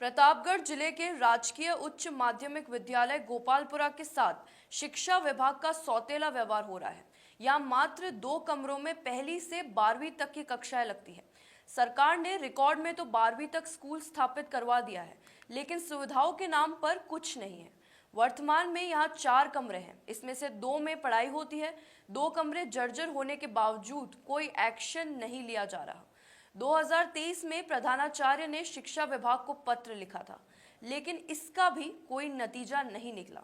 प्रतापगढ़ जिले के राजकीय उच्च माध्यमिक विद्यालय गोपालपुरा के साथ शिक्षा विभाग का सौतेला व्यवहार हो रहा है। यहाँ मात्र 2 कमरों में पहली से 12वीं तक की कक्षाएं लगती है। सरकार ने रिकॉर्ड में तो 12वीं तक स्कूल स्थापित करवा दिया है, लेकिन सुविधाओं के नाम पर कुछ नहीं है। वर्तमान में यहाँ 4 कमरे हैं, इसमें से 2 में पढ़ाई होती है। 2 कमरे जर्जर होने के बावजूद कोई एक्शन नहीं लिया जा रहा। 2023 में प्रधानाचार्य ने शिक्षा विभाग को पत्र लिखा था, लेकिन इसका भी कोई नतीजा नहीं निकला।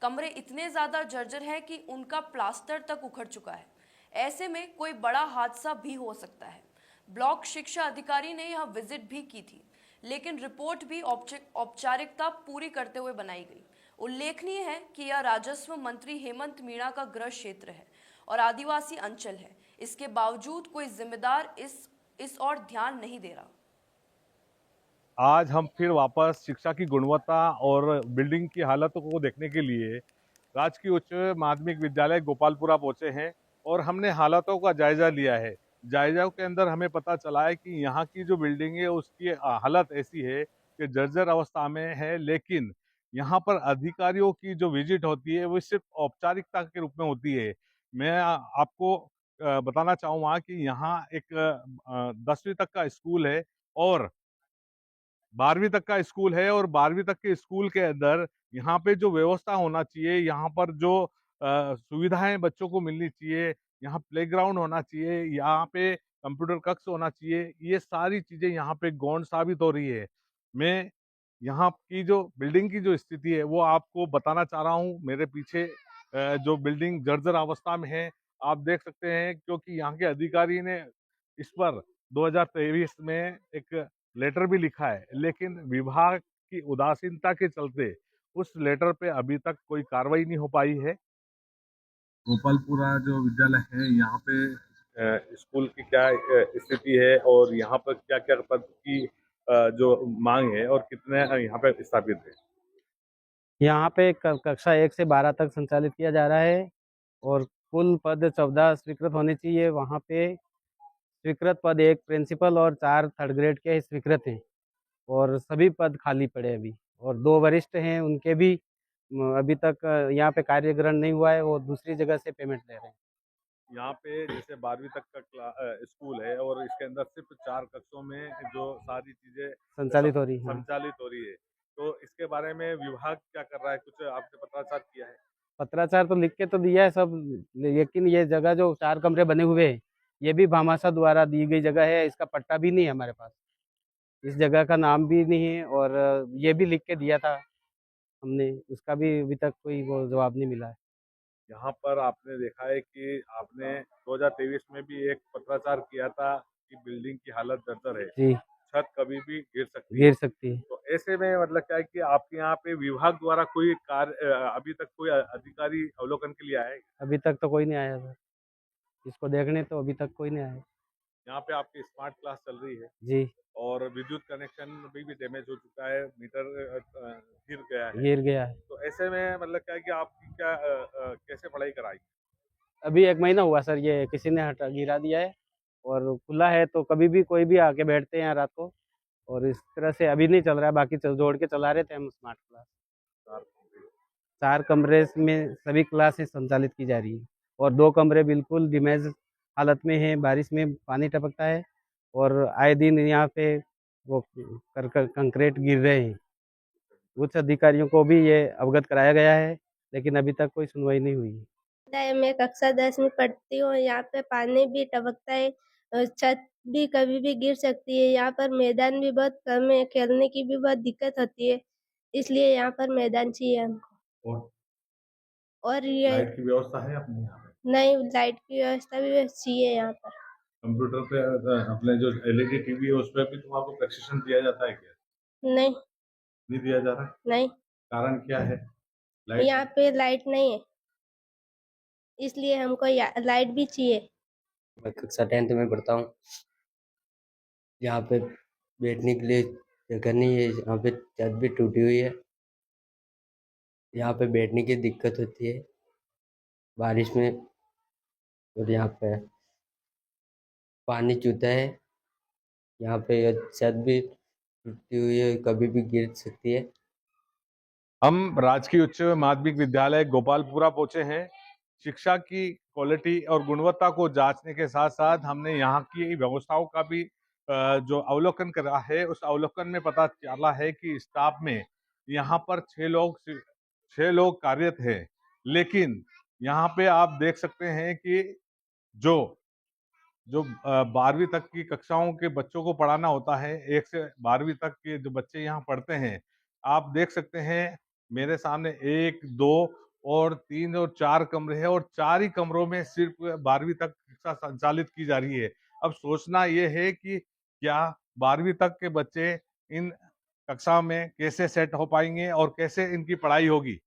कमरे इतने ज्यादा जर्जर हैं कि उनका प्लास्टर तक उखड़ चुका है। ऐसे में कोई बड़ा हादसा भी हो सकता है। ब्लॉक शिक्षा अधिकारी ने यह विजिट भी की थी, लेकिन रिपोर्ट भी औपचारिकता पूरी करते हुए बनाई गई। उल्लेखनीय है कि यह राजस्व मंत्री हेमंत मीणा का गृह क्षेत्र है और आदिवासी अंचल है। इसके बावजूद कोई जिम्मेदार इस ओर ध्यान नहीं दे रहा। आज हम फिर वापस शिक्षा की गुणवत्ता और बिल्डिंग की हालतों को देखने के लिए राजकीय उच्च माध्यमिक विद्यालय गोपालपुरा पहुंचे हैं और हमने हालातों का जायजा लिया है। जायजा के अंदर हमें पता चला है कि यहाँ की जो बिल्डिंग है उसकी हालत ऐसी है कि जर्जर अवस्था में है, लेकिन यहाँ पर अधिकारियों की जो विजिट होती है वो सिर्फ औपचारिकता के रूप में होती है। मैं आपको बताना चाहूँगा कि यहाँ एक 10वीं तक का स्कूल है और 12वीं तक का स्कूल है और 12वीं तक के स्कूल के अंदर यहाँ पे जो व्यवस्था होना चाहिए, यहाँ पर जो सुविधाएं बच्चों को मिलनी चाहिए, यहाँ प्लेग्राउंड होना चाहिए, यहाँ पे कंप्यूटर कक्ष होना चाहिए, ये सारी चीजें यहाँ पे गौण साबित हो रही है। मैं यहाँ की जो बिल्डिंग की जो स्थिति है वो आपको बताना चाह रहा हूँ। मेरे पीछे जो बिल्डिंग जर्जर अवस्था में है आप देख सकते हैं, क्योंकि यहाँ के अधिकारी ने इस पर 2023 में एक लेटर भी लिखा है, लेकिन विभाग की उदासीनता के चलते उस लेटर पे अभी तक कोई कार्रवाई नहीं हो पाई है। गोपालपुरा जो विद्यालय है यहाँ पे स्कूल की क्या स्थिति है और यहाँ पर क्या क्या पद की जो मांग है और कितने यहाँ पे स्थापित है? यहाँ पे कक्षा 1 से 12 तक संचालित किया जा रहा है और कुल पद 14 स्वीकृत होने चाहिए। वहाँ पे स्वीकृत पद 1 प्रिंसिपल और 4 थर्ड ग्रेड के स्वीकृत हैं और सभी पद खाली पड़े अभी। और 2 वरिष्ठ हैं, उनके भी अभी तक यहाँ पे कार्य ग्रहण नहीं हुआ है, वो दूसरी जगह से पेमेंट ले रहे हैं। यहाँ पे जैसे 12वीं तक का स्कूल है और इसके अंदर सिर्फ 4 कक्षों में जो सारी चीजें संचालित हो रही है। संचालित हो रही है, तो इसके बारे में विभाग क्या कर रहा है? कुछ आपने पत्राचार किया है? पत्राचार तो लिख के तो दिया है सब, लेकिन ये जगह जो 4 कमरे बने हुए हैं, ये भी भामाशाह द्वारा दी गई जगह है। इसका पट्टा भी नहीं है हमारे पास, इस जगह का नाम भी नहीं है और ये भी लिख के दिया था हमने, उसका भी अभी तक कोई वो जवाब नहीं मिला है। यहाँ पर आपने देखा है कि आपने 2023 में भी एक पत्राचार किया था कि बिल्डिंग की हालत जर्जर है, जी, छत कभी भी गिर सकती है। गिर सकती है। तो ऐसे में मतलब क्या है कि आपके यहाँ पे विभाग द्वारा कोई कार्य अभी तक कोई अधिकारी अवलोकन के लिए आया है? अभी तक तो कोई नहीं आया सर, इसको देखने तो अभी तक कोई नहीं आया। यहाँ पे आपकी स्मार्ट क्लास चल रही है जी, और विद्युत कनेक्शन भी डैमेज हो चुका है, मीटर गिर गया है। गिर गया है। तो ऐसे में मतलब क्या है कि आपकी क्या कैसे पढ़ाई कराई? अभी 1 महीना हुआ सर, ये किसी ने हटा गिरा दिया है और खुला है तो कभी भी कोई भी आके बैठते हैं यहाँ रात को, और इस तरह से अभी नहीं चल रहा है। बाकी जोड़ के चला रहे थे हम स्मार्ट क्लास। 4 कमरे में सभी क्लासेस संचालित की जा रही है और 2 कमरे बिल्कुल डैमेज हालत में हैं। बारिश में पानी टपकता है और आए दिन यहाँ पे वो कंक्रीट गिर रहे हैं। उच्च अधिकारियों को भी ये अवगत कराया गया है, लेकिन अभी तक कोई सुनवाई नहीं हुई है। मैं कक्षा 10 में पढ़ती हूँ। यहाँ पे पानी भी टपकता है और छत भी कभी भी गिर सकती है। यहाँ पर मैदान भी बहुत कम है, खेलने की भी बहुत दिक्कत होती है, इसलिए यहाँ पर मैदान चाहिए हमको। और ये लाइट की व्यवस्था है अपने यहाँ पे? नहीं, लाइट की व्यवस्था भी चाहिए यहाँ पर। कंप्यूटर पे अपने जो एलईडी टीवी है उस पर भी तुम आपको प्रशिक्षण दिया जाता है क्या? नहीं, नहीं दिया जा रहा है? नहीं, कारण क्या है? यहाँ पे लाइट नहीं है, इसलिए हमको लाइट भी चाहिए। मैं कक्षा 10th में पढ़ता हूँ। यहाँ पे बैठने के लिए जगह नहीं है, यहाँ पे छत भी टूटी हुई है। यहाँ पे बैठने की दिक्कत होती है बारिश में, और यहाँ पे पानी चूता है। यहाँ पे छत भी टूटी हुई है, कभी भी गिर सकती है। हम राजकीय उच्च माध्यमिक विद्यालय गोपालपुरा पहुंचे हैं। शिक्षा की क्वालिटी और गुणवत्ता को जांचने के साथ साथ हमने यहाँ की व्यवस्थाओं का भी जो अवलोकन करा है, उस अवलोकन में पता चला है कि स्टाफ में यहाँ पर 6 लोग कार्यरत हैं। लेकिन यहाँ पे आप देख सकते हैं कि जो जो 12वीं तक की कक्षाओं के बच्चों को पढ़ाना होता है, 1 से 12वीं तक के जो बच्चे यहाँ पढ़ते हैं, आप देख सकते हैं मेरे सामने 1, 2 और 3 और 4 कमरे हैं और 4 ही कमरों में सिर्फ 12वीं तक कक्षा संचालित की जा रही है। अब सोचना ये है कि क्या 12वीं तक के बच्चे इन कक्षा में कैसे सेट हो पाएँगे और कैसे इनकी पढ़ाई होगी?